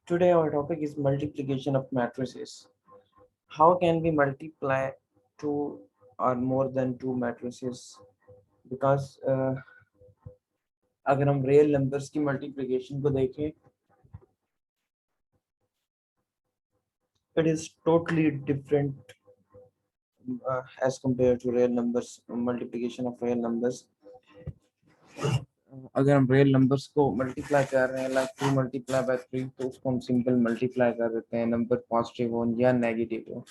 Today our topic is multiplication of matrices. How can we multiply two or more than two matrices? Because अगर हम real numbers की multiplication को देखें, it is totally different as compared to real numbers. Multiplication of real numbers. अगर हम real numbers को multiply कर रहे हैं लाइक 2 मल्टीप्लाई बाय 3 तो उसको हम सिंपल मल्टीप्लाई कर देते हैं, नंबर पॉजिटिव हो या नेगेटिव हो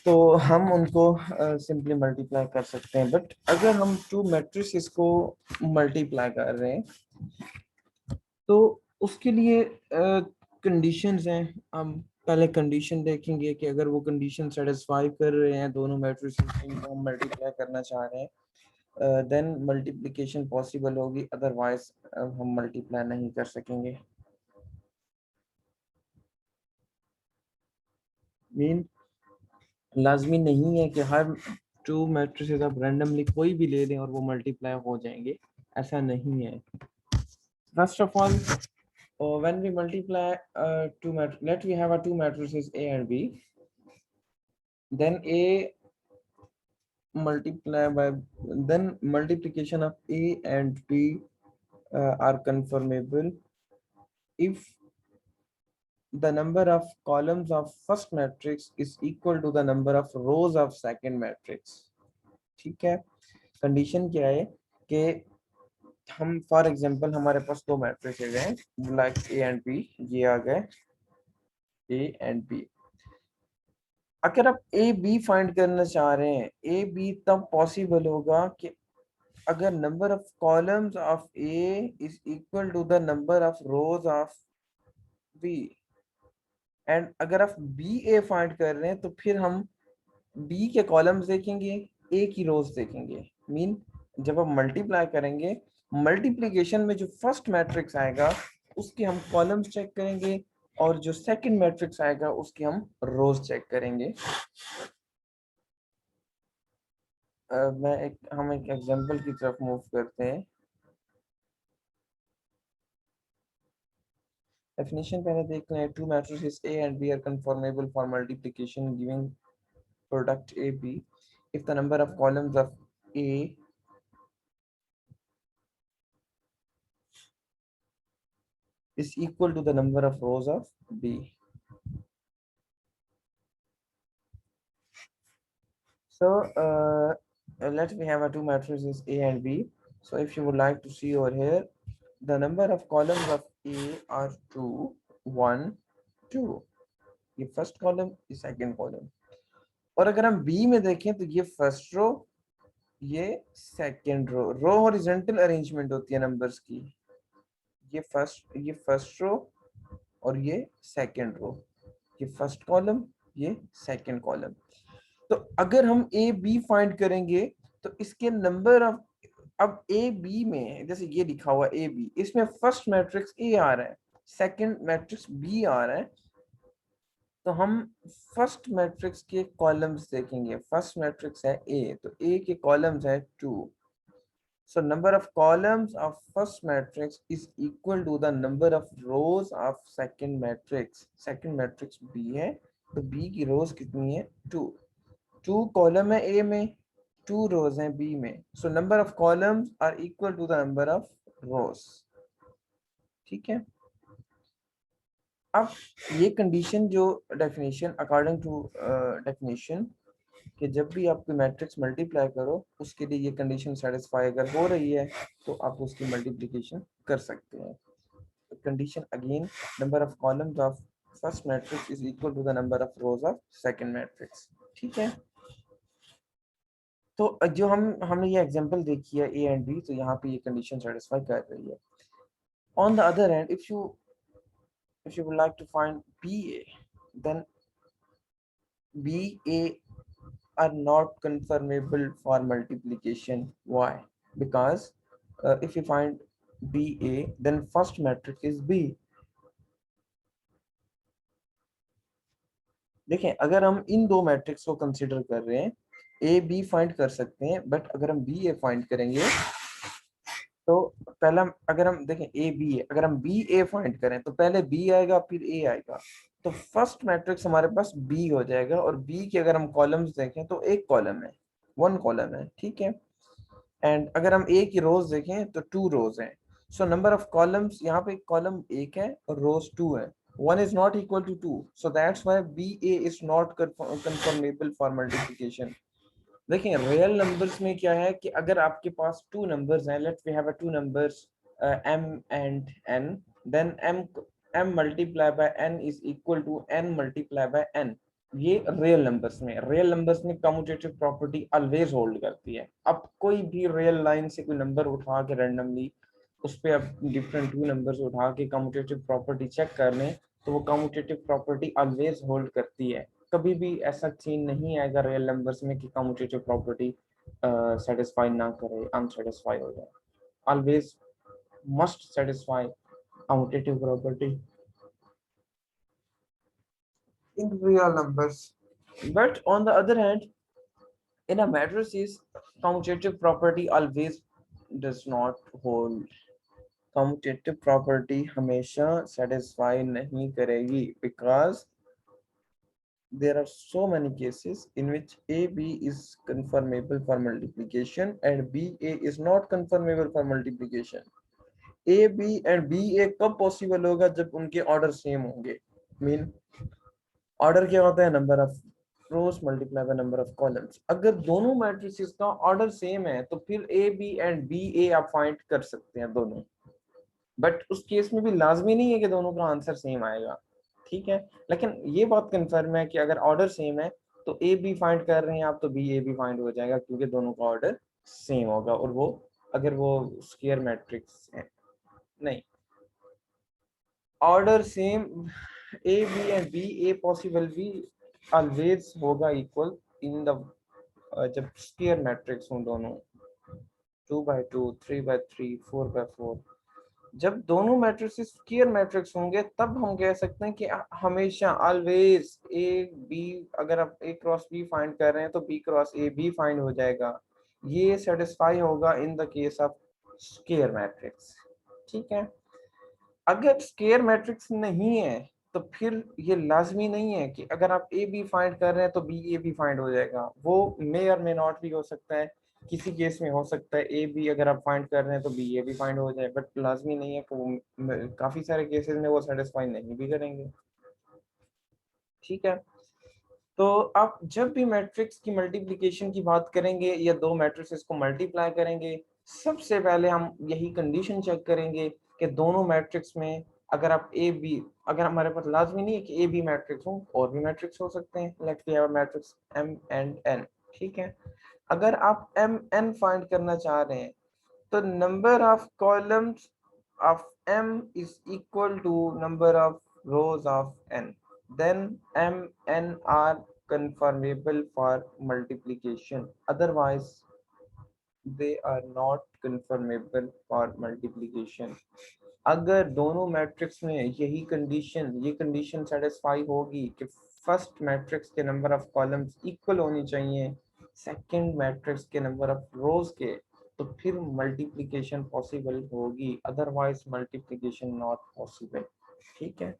तो हम उनको सिंपली मल्टीप्लाई कर सकते हैं। बट अगर हम टू मैट्रिसेस को मल्टीप्लाई कर रहे हैं तो उसके लिए कंडीशंस हैं। हम पहले कंडीशन देखेंगे कि अगर वो कंडीशन सेटिस्फाई कर रहे हैं दोनों मैट्रिसेस को हम मल्टीप्लाई करना चाह रहे हैं देन मल्टीप्लिकेशन पॉसिबल होगी, अदरवाइज हम मल्टीप्लाई नहीं कर सकेंगे। मीन लाजमी नहीं है कि हर टू मैट्रिसेस आप रैंडमली कोई भी ले लें और वो मल्टीप्लाई हो जाएंगे, ऐसा नहीं है। First of all when we multiply let we have a two matrices A and B, then A multiply by then multiplication of A and B are conformable if the number of columns of first matrix is equal to the number of rows of second matrix। ठीक है, condition क्या है कि हम for example हमारे पास दो matrices हैं like a and B, ये आ गए ए एंड बी। अगर आप ए बी फाइंड करना चाह रहे हैं, ए बी तब पॉसिबल होगा कि अगर number of columns of A is equal to the number of rows of B, and अगर आप बी ए फाइंड कर रहे हैं तो फिर हम बी के कॉलम्स देखेंगे, ए की रोज देखेंगे। मीन जब आप मल्टीप्लाई करेंगे, मल्टीप्लिकेशन में जो फर्स्ट मैट्रिक्स आएगा उसके हम कॉलम्स चेक करेंगे और जो सेकंड मैट्रिक्स आएगा उसके हम रोज चेक करेंगे। हम एक एग्जांपल की तरफ मूव करते हैं। डेफिनेशन पहले देख लें। Two matrices A and B are conformable for multiplication giving product A B if the number of columns of A is equal to the number of rows of B. So let me have a two matrices A and B. So if you would like to see over here, the number of columns of A are 2, 1, 2. ये first column, ये second column. और अगर हम B में देखें तो ये first row, ये सेकंड रो। रो हॉरिजॉन्टल अरेंजमेंट होती है नंबर्स की। ये फर्स्ट रो और ये सेकंड रो, ये फर्स्ट कॉलम, ये सेकंड कॉलम। तो अगर हम ए बी फाइंड करेंगे तो इसके नंबर ऑफ, अब ए बी में जैसे ये लिखा हुआ ए बी, इसमें फर्स्ट मैट्रिक्स ए आ रहा है, सेकंड मैट्रिक्स बी आ रहा है, तो हम फर्स्ट मैट्रिक्स के कॉलम्स देखेंगे। फर्स्ट मैट्रिक्स है ए, तो ए के कॉलम्स है 2। So number of columns of first matrix is equal to the number of rows of second matrix। second matrix B है तो B की rows कितनी है 2। 2 column है A में, 2 rows हैं B में। So number of columns are equal to the number of rows। ठीक है, अब ये कंडीशन जो डेफिनेशन अकॉर्डिंग टू डेफिनेशन कि जब भी आप कोई मैट्रिक्स मल्टीप्लाई करो उसके लिए ये कंडीशन सेटिस्फाई अगर हो रही है तो आप उसकी मल्टीप्लिकेशन कर सकते हैं। Condition again, number of columns of first matrix is equal to the number of rows of second matrix. ठीक है, तो जो हमने ये एग्जांपल देखी है ए एंड बी, तो यहाँ पे ये कंडीशन सेटिस्फाई कर रही है। On the other hand, if you would like to find BA, then BA are not conformable for multiplication. Why? Because if you find BA, then first matrix is B। देखें, अगर हम इन दो matrix को consider कर रहे हैं, ए B find कर सकते हैं, बट अगर हम बी ए फाइंड करेंगे तो पहला अगर हम देखें ए बी है, अगर हम बी ए फाइंड करें तो पहले बी आएगा फिर ए आएगा। तो फर्स्ट मैट्रिक्स हमारे पास बी हो जाएगा, और बी के अगर हम कॉलम्स देखें तो एक कॉलम है, वन कॉलम है, ठीक है। एंड अगर हम ए की रोज देखें तो टू रोज हैं। सो नंबर ऑफ कॉलम्स, यहाँ पे कॉलम एक है और रोज टू है। One is not equal to two, so that's why B A is not conformable for multiplication. देखिए रियल नंबर्स में क्या है कि अगर आपके पास टू नंबर्स हैं, let's we have a two numbers m and n, then m multiply by n is equal to n multiply by n। ये रियल नंबर्स में कम्यूटेटिव प्रॉपर्टी ऑलवेज होल्ड करती है। अब कोई भी रियल लाइन से कोई नंबर उठा के रैंडमली उस पे अब डिफरेंट टू नंबर्स उठा के कम्यूटेटिव प्रॉपर्टी चेक कर लें, तो वो कम्यूटेटिव प्रॉपर्टी ऑलवेज होल्ड करती है। कभी भी ऐसा सीन नहीं आएगा रियल नंबर्स में कि कम्यूटेटिव प्रॉपर्टी सेटिस्फाई ना करे, अनसेटिस्फाई हो जाए। Always must satisfy commutative property in real numbers. But on the other hand, in a matrices, commutative property always does not hold. Commutative property हमेशा satisfy नहीं करेगी, because there are so many cases in which AB is conformable for multiplication and BA is not conformable for multiplication. AB and BA कब possible होगा? जब उनके order same होंगे। Mean order क्या होता है? Number of rose multiply by number of columns. अगर दोनों मैट्रिसेस का ऑर्डर सेम है तो फिर ए बी एंड बी ए आप फाइंड कर सकते हैं दोनों। बट उस केस में भी लाजमी नहीं है कि दोनों का आंसर सेम आएगा, ठीक है। लेकिन ये बात कंफर्म है कि अगर ऑर्डर सेम है तो ए बी फाइंड कर रहे हैं आप तो बी ए भी फाइंड हो जाएगा, क्योंकि दोनों का ऑर्डर सेम होगा। और वो अगर वो स्क्वायर मैट्रिक्स है, नहीं, order same A B and B A possible भी ऑलवेज होगा इक्वल इन द जब स्क्वायर मैट्रिक्स हों दोनों, 2 by 2, 3 by 3, 4 by 4। जब दोनों मैट्रिक्स स्क्वायर मैट्रिक्स होंगे तब हम कह सकते हैं कि हमेशा ऑलवेज ए बी, अगर आप ए क्रॉस बी फाइंड कर रहे हैं तो B cross A B find हो जाएगा। ये सेटिस्फाई होगा in the case of square matrix, ठीक है। अगर स्क्वायर मैट्रिक्स नहीं है तो फिर ये लाजमी नहीं है कि अगर आप ए बी फाइंड कर रहे हैं तो बी ए भी फाइंड हो जाएगा। वो मे और मे नॉट भी हो सकता है, किसी केस में हो सकता है ए बी अगर आप फाइंड कर रहे हैं तो बी ए भी फाइंड हो जाए, बट लाजमी नहीं है कि वो काफी सारे केसेस में वो सेटिस्फाई नहीं भी करेंगे, ठीक है। तो आप जब भी मैट्रिक्स की मल्टीप्लिकेशन की बात करेंगे या दो मैट्रिक्स को मल्टीप्लाई करेंगे, सबसे पहले हम यही कंडीशन चेक करेंगे कि दोनों मैट्रिक्स में अगर आप ए बी, अगर हमारे पास लाजमी नहीं है कि ए बी मैट्रिक्स हो, और भी मैट्रिक्स हो सकते हैं, let's we have matrix M and N, ठीक है। अगर आप एम एन फाइंड करना चाह रहे हैं तो number of columns of m is equal to number of rows of n, then m n are conformable for multiplication, otherwise they are not conformable for multiplication। अगर दोनों मैट्रिक्स में ये condition satisfy होगी कि फर्स्ट मैट्रिक्स के number of columns equal होनी चाहिए second matrix के नंबर ऑफ रोज के, तो फिर मल्टीप्लिकेशन पॉसिबल होगी, अदरवाइज मल्टीप्लिकेशन नॉट पॉसिबल, ठीक है।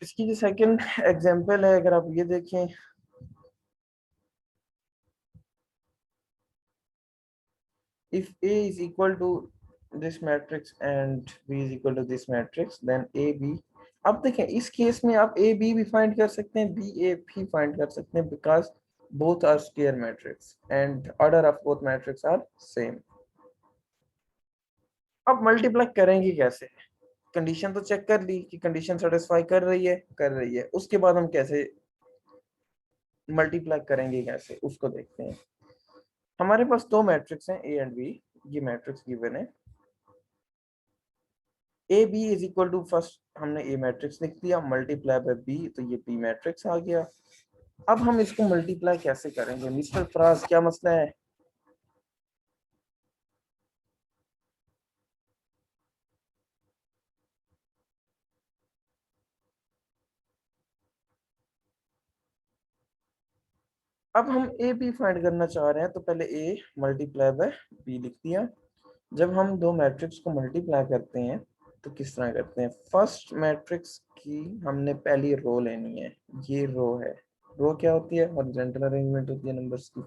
इसकी जो सेकंड एग्जांपल है, अगर आप ये देखें, if A is equal to this matrix and B is equal to this matrix, then A B। अब देखें इस केस में आप A B भी फाइंड कर सकते हैं, B A भी फाइंड कर सकते हैं, because both are square matrix and order of both matrix are same। अब मल्टीप्लाई करेंगे कैसे? कंडीशन तो चेक कर ली कि कंडीशन सेटिस्फाई कर रही है, उसके बाद हम कैसे मल्टीप्लाई करेंगे, कैसे उसको देखते हैं। हमारे पास दो मैट्रिक्स हैं ए एंड बी, ये मैट्रिक्स गिवन है। A B is equal to, first हमने ए मैट्रिक्स लिख दिया, मल्टीप्लाई बाय बी, तो ये बी मैट्रिक्स आ गया। अब हम इसको मल्टीप्लाई कैसे करेंगे मिस्टर फराज, क्या मसला है? अब हम ए बी फाइंड करना चाह रहे हैं, तो पहले ए मल्टीप्लाई बाय बी लिख दिया। जब हम दो मैट्रिक्स को मल्टीप्लाई करते हैं तो किस तरह करते हैं? फर्स्ट मैट्रिक्स की हमने पहली रो लेनी है, ये रो है। रो क्या होती है? हॉरिजॉन्टल अरेंजमेंट होती है नंबर्स की।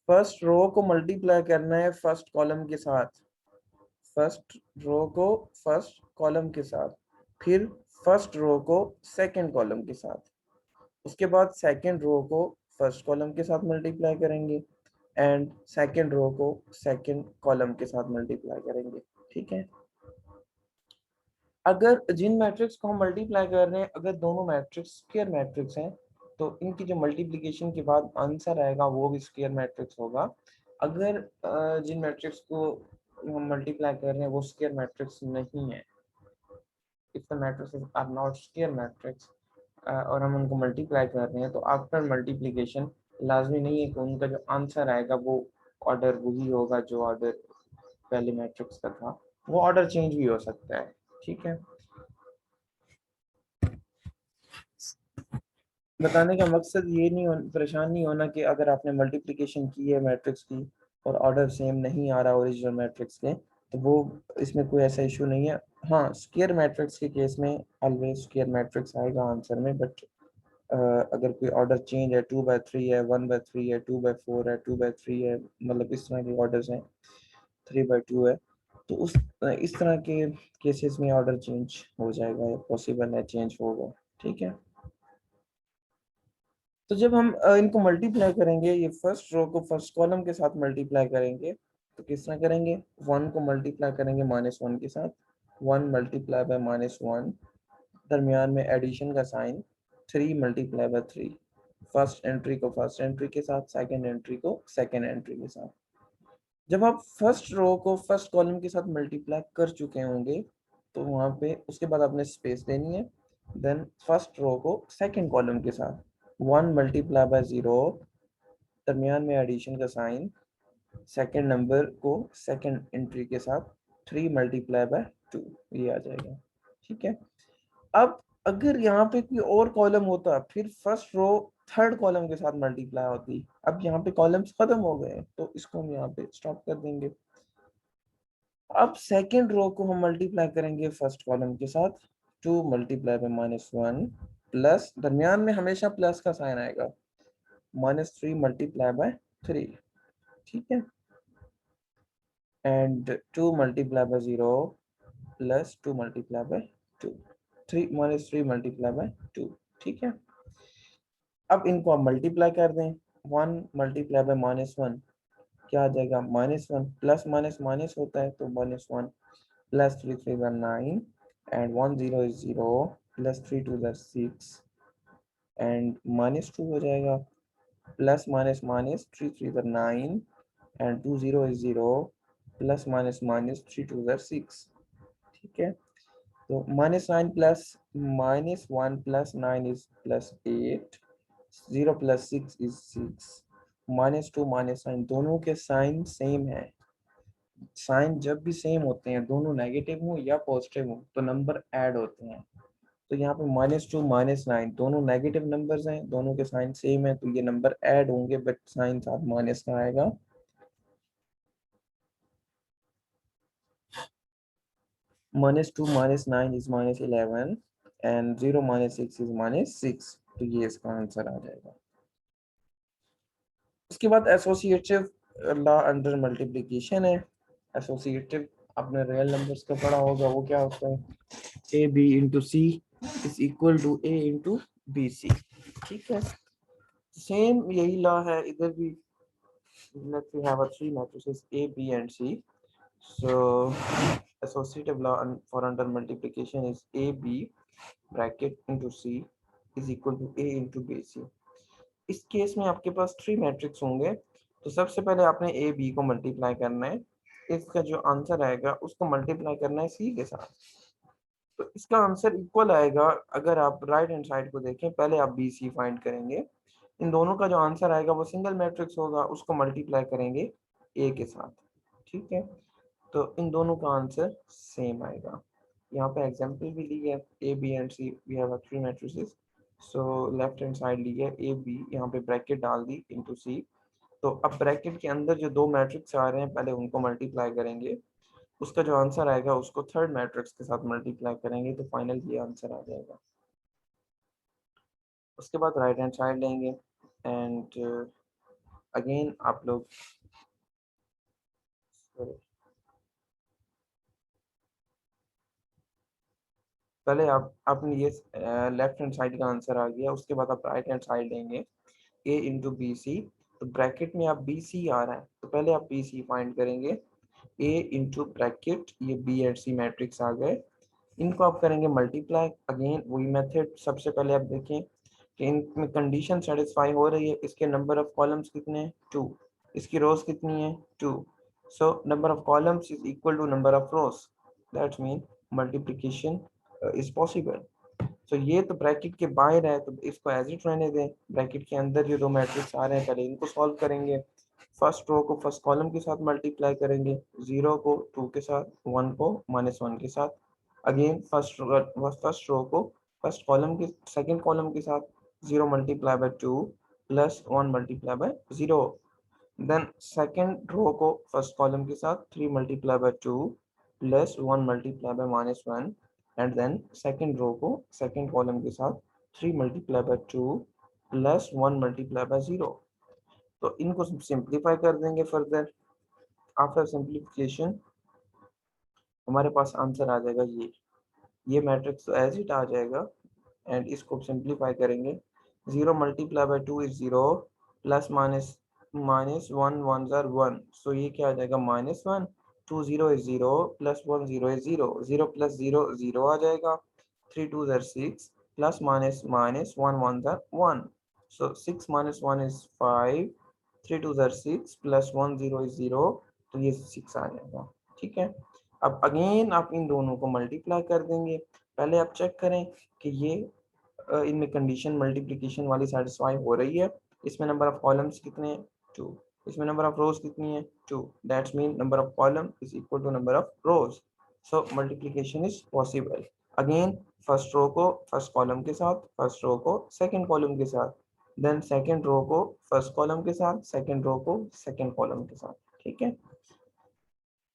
फर्स्ट रो को मल्टीप्लाई करना है फर्स्ट कॉलम के साथ, फर्स्ट रो को फर्स्ट कॉलम के साथ, फिर फर्स्ट रो को सेकंड कॉलम के साथ, उसके बाद सेकंड रो को फर्स्ट कॉलम के साथ मल्टीप्लाई करेंगे एंड सेकंड रो को सेकंड कॉलम के साथ मल्टीप्लाई करेंगे। ठीक है। अगर जिन मैट्रिक्स को हम मल्टीप्लाई कर रहे हैं, अगर दोनों मैट्रिक्स स्क्वायर मैट्रिक्स हैं, तो इनकी जो मल्टीप्लिकेशन के बाद आंसर आएगा वो भी स्क्वायर मैट्रिक्स होगा। अगर जिन मैट्रिक्स को हम मल्टीप्लाई कर रहे हैं वो स्क्वायर मैट्रिक्स नहीं है, if the matrix are not square matrix, और हम उनको मल्टीप्लाई कर रहे हैं, तो आफ्टर मल्टीप्लिकेशन लाजमी नहीं है कि उनका जो आंसर आएगा वो ऑर्डर वही होगा जो ऑर्डर पहले मैट्रिक्स का था, वो ऑर्डर चेंज भी हो सकता है। ठीक है। बताने का मकसद ये नहीं परेशान नहीं होना कि अगर आपने मल्टीप्लिकेशन की है मैट्रिक्स की और ऑर्डर सेम नहीं आ रहा ओरिजिनल मैट्रिक्स के, तो वो इसमें कोई ऐसा इशू नहीं है। हाँ, स्क्वायर मैट्रिक्स के केस में ऑलवेज स्क्वायर मैट्रिक्स आएगा आंसर में, बट अगर कोई ऑर्डर चेंज है, 2/3 है, 1/3 है, 2/4 है, 2/3 है, मतलब इस तरह के ऑर्डर्स हैं, 3/2 है, तो उस इस तरह के केसेस में ऑर्डर चेंज हो जाएगा, पॉसिबल है चेंज होगा। ठीक है। तो जब हम इनको मल्टीप्लाई करेंगे, ये फर्स्ट रो को फर्स्ट कॉलम के साथ मल्टीप्लाई करेंगे, तो किस तरह करेंगे? 1 को मल्टीप्लाई करेंगे -1 के साथ, 1 मल्टीप्लाई बाय -1, दरमियान में एडिशन का sign, 3 multiply by 3, first entry को फर्स्ट एंट्री के साथ, सेकंड एंट्री को सेकंड एंट्री के साथ। जब आप फर्स्ट रो को फर्स्ट कॉलम के साथ मल्टीप्लाई कर चुके होंगे, तो वहां पे उसके बाद आपने स्पेस देनी है, देन फर्स्ट रो को सेकंड कॉलम के साथ 1 मल्टीप्लाई बाय 0, दरमियान में एडिशन का साइन, सेकंड नंबर को सेकंड एंट्री के साथ 3 मल्टीप्लाई बाय 2, ये आ जाएगा। ठीक है। अब अगर यहाँ पे कोई और कॉलम होता, फिर फर्स्ट रो थर्ड कॉलम के साथ मल्टीप्लाई होती, अब यहाँ पे कॉलम्स खत्म हो गए, तो इसको हम यहाँ पे स्टॉप कर देंगे। अब सेकंड रो को हम मल्टीप्लाई करेंगे फर्स्ट कॉलम के साथ, 2 मल्टीप्लाई बाय -1 प्लस, दरमियान में हमेशा प्लस का साइन आएगा, -3 मल्टीप्लाई बाय 3। ठीक है। And 2 multiply by 0 plus 2 multiply by 2, 3 -3 multiply by 2। ठीक है। अब इनको आप मल्टीप्लाई कर दें, 1 मल्टीप्लाई बाय -1 क्या आ जाएगा? -1 प्लस माइनस माइनस होता है, तो -1 plus 3 3 9 and 1 0 is 0 plus 3 2 6 and -2 हो जाएगा, plus minus minus 3 3 9 and 2 0 is 0 plus minus minus 3 2 6। ठीक है। तो -9 plus -1 plus 9 is +8, 0 plus 6 is 6, -2 -9 दोनों के साइन सेम है। साइन जब भी सेम होते हैं, दोनों नेगेटिव हो या पॉजिटिव हो, तो नंबर ऐड होते हैं। तो यहाँ पे -2 -9 दोनों नेगेटिव नंबर्स हैं, दोनों के साइन सेम है, तो ये नंबर ऐड होंगे, बट साइन साथ माइनस का आएगा। -2 -9 इज -11 एंड 0 -6 इज -6, तो ये इसका आंसर आ जाएगा। उसके बाद एसोसिएटिव लॉ अंडर मल्टीप्लिकेशन है। एसोसिएटिव आपने रियल नंबर्स का पढ़ा होगा, वो क्या होता है? A B into C is equal to A into B C. ठीक है। सेम यही लॉ है इधर भी। Let we have a three matrices A, B, and C. So associative law for under multiplication is AB bracket into C is equal to A into BC. इस case में आपके पास three matrix होंगे, तो सबसे पहले आपने ए बी को multiply करना है, इसका जो आंसर आएगा उसको मल्टीप्लाई करना है सी के साथ, तो इसका आंसर इक्वल आएगा। अगर आप राइट हैंड साइड को देखें, पहले आप बी सी फाइंड करेंगे, इन दोनों का जो आंसर आएगा वो सिंगल मैट्रिक्स होगा, उसको मल्टीप्लाई करेंगे ए के साथ। ठीक है। तो इन दोनों का आंसर सेम आएगा। यहाँ पे एग्जांपल भी ली है, A B and C we have three matrices, so left hand side ली है ए बी, यहाँ पे ब्रैकेट डाल दी इंटू सी। तो अब ब्रैकेट के अंदर जो दो मैट्रिक्स आ रहे हैं पहले उनको मल्टीप्लाई करेंगे, उसका जो आंसर आएगा उसको थर्ड मैट्रिक्स के साथ मल्टीप्लाई करेंगे तो फाइनल ये आंसर आ जाएगा। उसके बाद राइट हैंड साइड लेंगे एंड अगेन आप लोग पहले आप आपने ये लेफ्ट हैंड साइड का आंसर आ गया, उसके बाद आप राइट हैंड साइड लेंगे ए इंटू बी सी। तो ब्रैकेट में आप बी सी आ रहा है तो पहले आप बी सी फाइंड करेंगे, ए इंटू ब्रैकेट ये बी एंड सी मैट्रिक्स आ गए, इनको आप करेंगे मल्टीप्लाई। अगेन वही मेथड, सबसे पहले आप देखें कि इनमें कंडीशन सेटिस्फाई हो रही है। इसके नंबर ऑफ कॉलम्स कितने हैं 2, इसकी रोज कितनी है 2, so number of columns is equal to number of rows, that's mean multiplication is possible. तो ये तो ब्रैकेट के बाहर है तो इसको एज इट रहने दें। ब्रैकेट के अंदर जो दो मैट्रिक्स आ रहे हैं पहले इनको सॉल्व करेंगे। फर्स्ट रो को फर्स्ट कॉलम के साथ मल्टीप्लाई करेंगे, 0 को 2 के साथ, 1 को -1 के साथ। अगेन फर्स्ट रो को फर्स्ट कॉलम के सेकंड कॉलम के साथ, 0 multiply by 2 plus 1 multiply by 0। Then second row को फर्स्ट कॉलम के साथ 3 multiply by 2 plus 1 multiply by -1 and then second row को सेकंड कॉलम के साथ 3 multiply by 2 plus 1 multiply by 0। तो इनको सिंप्लीफाई कर देंगे फर्दर। आफ्टर सिंप्लीफिकेशन हमारे पास आंसर आ जाएगा ये मैट्रिक्स तो एज इट आ जाएगा एंड इसको सिंप्लीफाई करेंगे। 0 multiply by 2 is 0 plus minus minus 1 1 jar 1, सो ये क्या आ जाएगा -1, 2 0 इज 0 प्लस 1 0 इज 0, 0 प्लस 0 0 आ जाएगा, 3 2 jar 6 plus minus minus 1 1 jar 1, so 6 minus 1 is 5, 3 2 jar 6 plus 1 0 is 0, तो ये 6 आ जाएगा। ठीक है, अब अगेन आप इन दोनों को मल्टीप्लाई कर देंगे। पहले आप चेक करें कि ये इनमें कंडीशन मल्टीप्लिकेशन वाली सेटिस्फाई हो रही है। इसमें नंबर ऑफ कॉलम्स कितने हैं 2, इसमें नंबर ऑफ रोज कितनी है 2, that's mean number of column is equal to number of rows, so multiplication is possible. Again first row को फर्स्ट कॉलम के साथ, फर्स्ट रो को सेकंड कॉलम के साथ, देन सेकंड रो को फर्स्ट कॉलम के साथ, सेकंड रो को सेकंड कॉलम के साथ। ठीक है,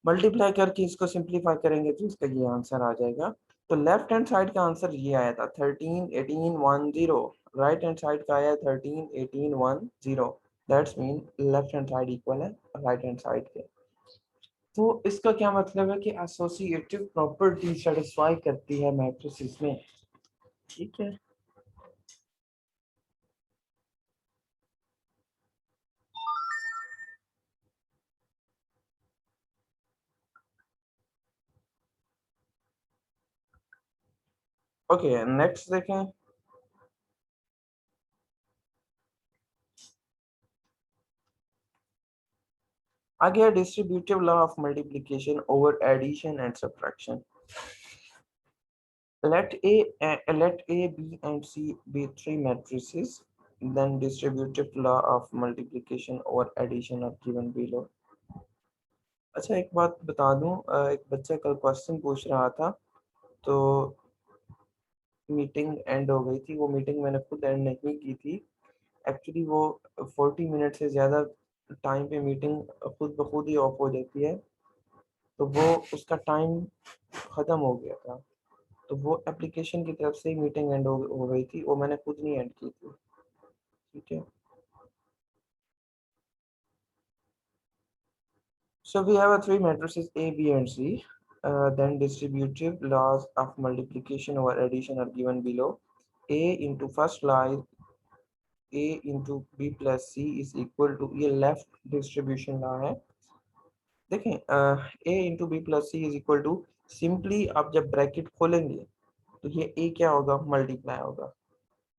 मल्टीप्लाई करके इसको सिंप्लीफाई करेंगे तो इसका ये आंसर आ जाएगा। तो लेफ्ट हैंड साइड का आंसर ये आया था 13 18 1 0, राइट हैंड साइड का आया 13 18 1 0, that's mean left hand side equal है राइट हैंड साइड के। तो इसका क्या मतलब है कि एसोसिएटिव प्रॉपर्टी सेटिस्फाई करती है मैट्रिसेस में। ठीक है, ओके नेक्स्ट देखें। आगे है distributive law of multiplication over addition and subtraction. Let A, B, and C be three matrices. Then distributive law of multiplication or addition are given below. अच्छा एक बात बता दूं, एक बच्चा कल क्वेश्चन पूछ रहा था तो मीटिंग एंड हो गई थी। वो मीटिंग मैंने खुद एंड नहीं की थी। एक्चुअली वो 40 मिनट से ज़्यादा टाइम पे मीटिंग खुद ब खुद ही ऑफ हो जाती है, तो वो उसका टाइम ख़त्म हो गया था। तो वो एप्लीकेशन की तरफ से ही मीटिंग एंड हो गई थी, वो मैंने खुद नहीं एंड की थी। ठीक है, so we have a three matrices A, B, and C. Then distributive laws of multiplication or addition are given below. A into first line A into B plus C is equal to, ये left distribution law है। देखें A into B plus C is equal to, simply आप जब bracket खोलेंगे तो ये A क्या होगा मल्टीप्लाई होगा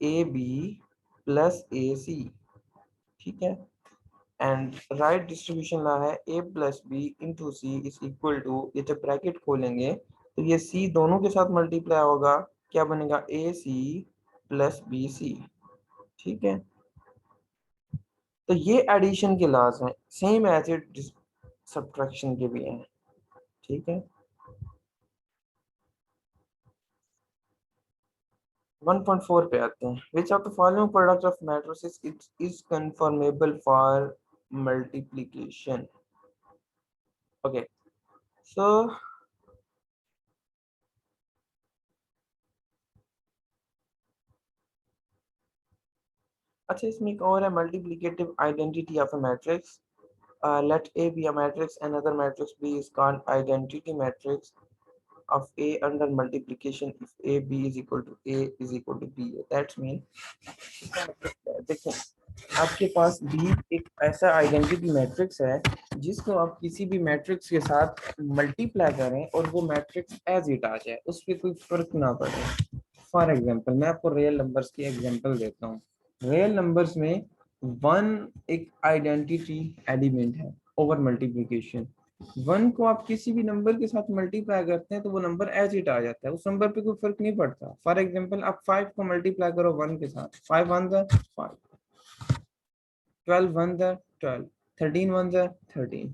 ए बी प्लस ए सी। ठीक है, एंड राइट डिस्ट्रीब्यूशन ला है a plus B into C is equal to, ये जब ब्रैकेट खोलेंगे तो ये c दोनों के साथ मल्टीप्लाई होगा, क्या बनेगा ए सी प्लस बी सी। ठीक है, तो ये एडिशन के लॉज हैं, सेम एज इट सब्ट्रैक्शन के भी हैं। ठीक है, 1.4 पे आते हैं. Which of the following products of matrices is conformable for multiplication? Okay, so अच्छा इसमें एक और है multiplicative identity of a matrix. Let A be a matrix, another matrix B is called identity matrix of A under multiplication if A B is equal to A is equal to B. That's mean देखें आपके पास B एक ऐसा identity matrix है जिसको आप किसी भी matrix के साथ मल्टीप्लाई करें और वो मैट्रिक्स एज इट आ जाए, उस पर कोई फर्क ना पड़े. फॉर एग्जांपल मैं आपको रियल नंबर्स की एग्जांपल देता हूँ. रियल नंबर्स में वन एक आइडेंटिटी एलिमेंट है ओवर मल्टीप्लिकेशन. वन को आप किसी भी नंबर के साथ मल्टीप्लाई करते हैं तो वो नंबर एज इट आ जाता है, उस नंबर पे कोई फर्क नहीं पड़ता. फॉर एग्जांपल आप 5 को मल्टीप्लाई करो वन के साथ, 5 वन जा 5, 12 वन जा 12, 13 वन जा 13.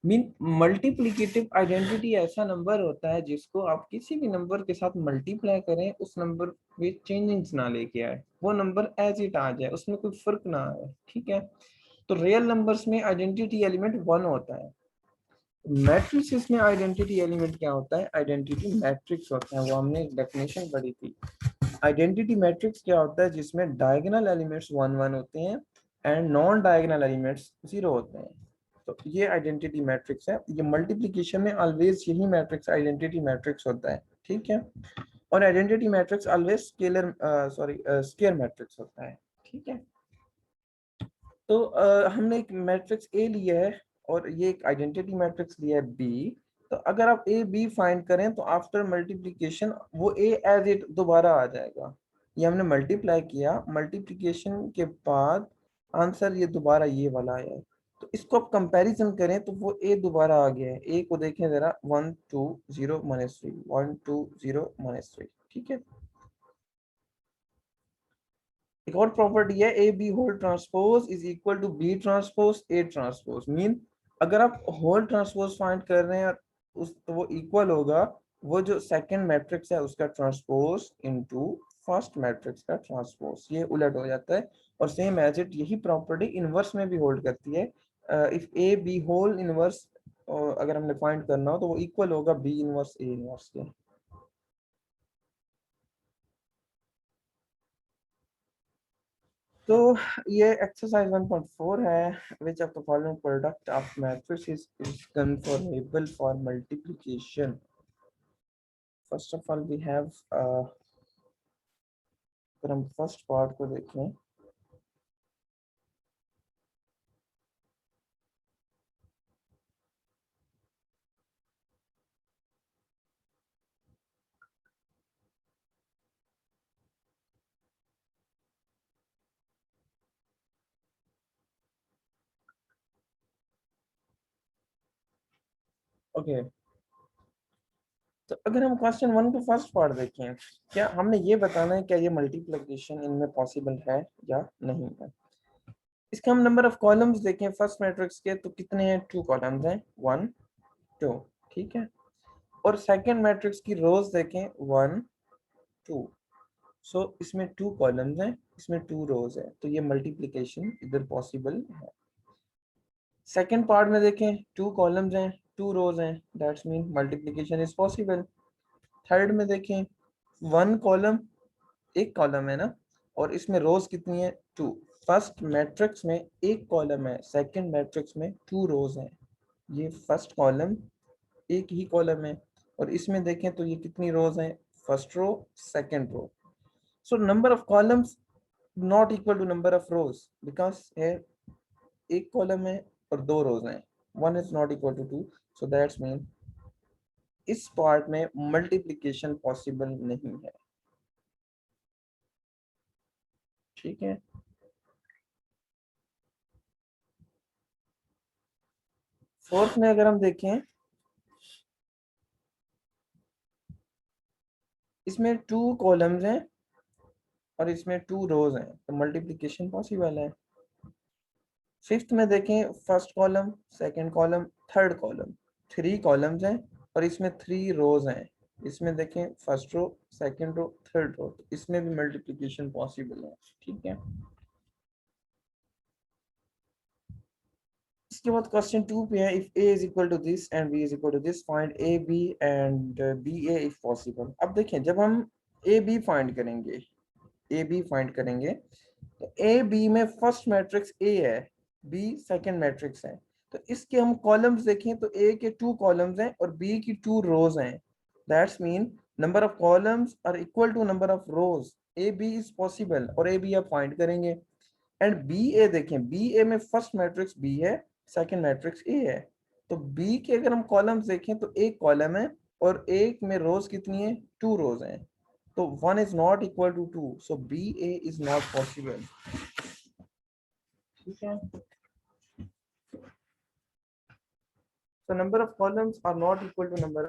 मीन मल्टीप्लिकेटिव आइडेंटिटी ऐसा नंबर होता है जिसको आप किसी भी नंबर के साथ मल्टीप्लाई करें, उस नंबर में चेंजेस ना लेके आए, वो नंबर एज इट आ जाए, उसमें कोई फर्क ना आए. ठीक है, तो रियल नंबर्स में आइडेंटिटी एलिमेंट वन होता है. मैट्रिक्स में आइडेंटिटी एलिमेंट क्या होता है? आइडेंटिटी मैट्रिक्स होता है. वो हमने डेफिनेशन पढ़ी थी. आइडेंटिटी मैट्रिक्स क्या होता है? जिसमें डायगोनल एलिमेंट्स वन वन होते हैं and non diagonal elements zero होते हैं. तो ये आइडेंटिटी मैट्रिक्स है. ये मल्टीप्लिकेशन में ऑलवेज यही मैट्रिक्स आइडेंटिटी मैट्रिक्स होता है. ठीक है, और identity matrix always scalar square matrix होता है. ठीक है, तो हमने एक मैट्रिक्स ए लिया है और ये एक आइडेंटिटी मैट्रिक्स लिया है बी. तो अगर आप ए बी फाइंड करें तो आफ्टर मल्टीप्लिकेशन वो ए एज इट दोबारा आ जाएगा. ये हमने मल्टीप्लाई किया, मल्टीप्लिकेशन के बाद आंसर ये दोबारा ये वाला आया है. तो इसको आप कंपैरिजन करें तो वो ए दोबारा आ गया है. ए को देखें जरा, 1 2 0 -3, 1 2 0 -3. ठीक है, एक और प्रॉपर्टी है A B whole transpose is equal to B transpose A transpose. Mean अगर आप होल ट्रांसपोज फाइंड कर रहे हैं उस तो वो इक्वल होगा वो जो सेकंड मैट्रिक्स है उसका ट्रांसपोज इनटू फर्स्ट मैट्रिक्स का ट्रांसपोज. ये उलट हो जाता है. और सेम एज इट यही प्रॉपर्टी इनवर्स में भी होल्ड करती है. If A B whole inverse अगर हमने फाइंड करना हो तो वो इक्वल होगा बी इनवर्स ए इनवर्स के. तो ये एक्सरसाइज 1.4 है. Which of the following product of matrices is conformable for multiplication? First of all we have अगर हम फर्स्ट पार्ट को देखें, ओके. तो अगर हम क्वेश्चन वन के फर्स्ट पार्ट देखें, क्या हमने ये बताना है क्या ये मल्टीप्लिकेशन इनमें पॉसिबल है या नहीं है. इसका हम नंबर ऑफ कॉलम्स देखें फर्स्ट मैट्रिक्स के तो कितने हैं? 2 कॉलम्स हैं, 1 2. ठीक है, और सेकंड मैट्रिक्स की रोज देखें, 1 2. सो इसमें 2 कॉलम्स हैं, इसमें 2 रोज है, तो ये मल्टीप्लिकेशन इधर पॉसिबल है. सेकंड पार्ट में देखें 2 कॉलम्स हैं, 2 रोज हैं, that's mean multiplication is possible. Third में देखें 1 कॉलम, एक कॉलम है ना, और इसमें रोज कितनी है? 2. फर्स्ट मैट्रिक्स में एक कॉलम है, सेकंड मैट्रिक्स में 2 रोज हैं. ये फर्स्ट कॉलम एक ही कॉलम है, और इसमें देखें तो ये कितनी रोज हैं? First row second row. So number of columns not equal to number of rows because here एक कॉलम है और 2 रोज हैं. 1 is not equal to 2, so that's mean इस पार्ट में मल्टीप्लिकेशन पॉसिबल नहीं है. ठीक है, फोर्थ में अगर हम देखें इसमें 2 कॉलम्स हैं और इसमें 2 रोज हैं, तो मल्टीप्लिकेशन पॉसिबल है. फिफ्थ में देखें first column second column third column, 3 columns हैं और इसमें 3 रोज हैं, इसमें देखें first row, second row, third row, तो इसमें भी मल्टीप्लिकेशन पॉसिबल है। ठीक है, इसके बाद क्वेश्चन 2 पे है, if a is equal to this and b is equal to this find a b and b a if possible. अब देखें जब हम a b फाइंड करेंगे, a b फाइंड करेंगे तो a b में फर्स्ट मैट्रिक्स a है, b second matrix है, तो इसके हम कॉलम्स देखें तो a के 2 कॉलम्स हैं और b की 2 रोज हैं। That's mean number of columns are equal to number of rows. a b is possible और a b आप फाइंड करेंगे। एंड बी ए देखें, बी ए में फर्स्ट मैट्रिक्स बी है, सेकंड मैट्रिक्स ए है, तो बी के अगर हम कॉलम्स देखें तो एक कॉलम है और एक में रोज कितनी है, 2 रोज हैं, तो 1 is not equal to 2, so B A is not possible. ठीक है, so number of columns are not equal to number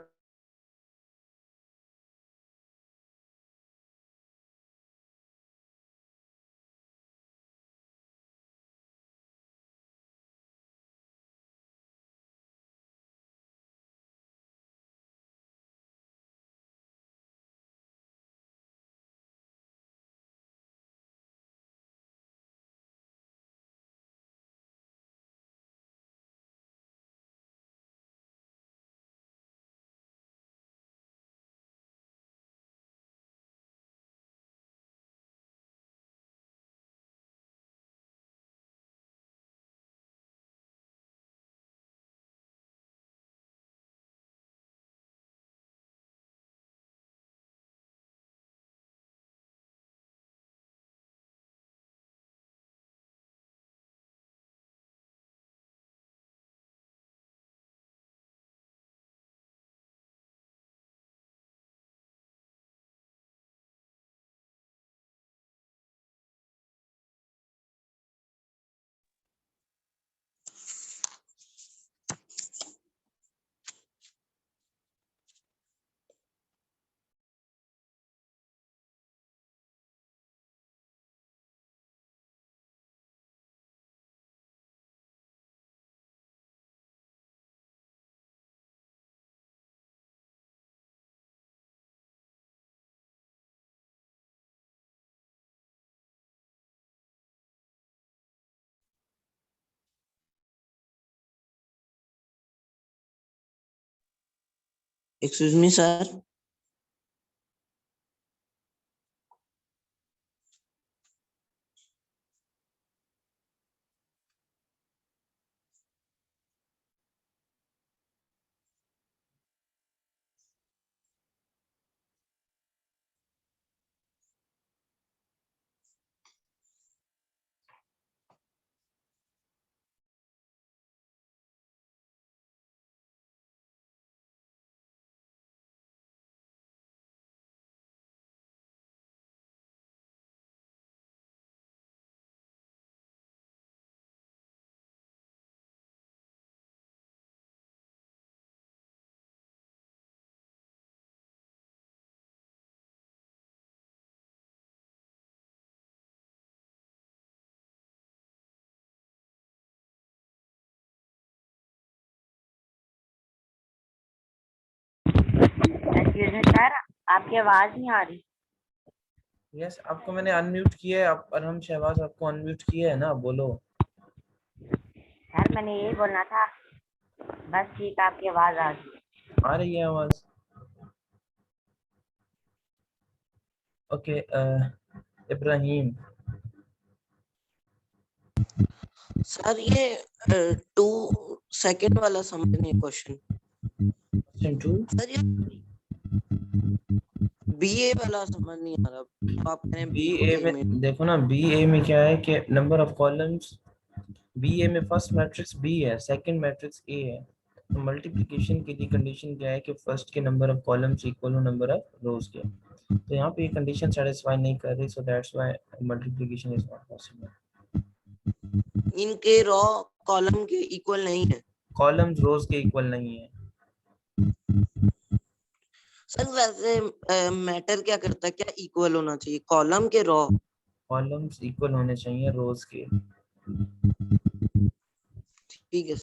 Excuse me, sir. Excuse me sir, आपकी आवाज नहीं आ रही। यस आपको मैंने अनम्यूट किया है, आप अरहम शहबाज आपको अनम्यूट किया है ना, बोलो। सर मैंने यही बोलना था, बस ठीक, आपकी आवाज आ रही। आ रही है आवाज? ओके, इब्राहिम। सर ये 2 सेकंड वाला समझ नहीं क्वेश्चन। क्वेश्चन 2 सर ये बीए वाला समझ नहीं आ रहा। तो आप कह रहे हैं बी ए में देखो ना, बी ए में क्या है कि number of columns, B A में फर्स्ट मैट्रिक्स बी है, सेकंड मैट्रिक्स ए है, तो मल्टीप्लिकेशन के लिए कंडीशन क्या है कि फर्स्ट के नंबर ऑफ कॉलम्स इक्वल हो नंबर ऑफ रोज के, तो यहाँ पे ये कंडीशन सेटिस्फाई नहीं कर रही, सो that's why multiplication is not possible. इनके रॉ कॉलम के इक्वल नहीं है। कॉलम्स रोज के इक्वल नहीं है। सर वैसे मैटर क्या करता है, क्या इक्वल होना चाहिए, कॉलम के रॉ? कॉलम्स इक्वल होने चाहिए रोज के। ठीक है।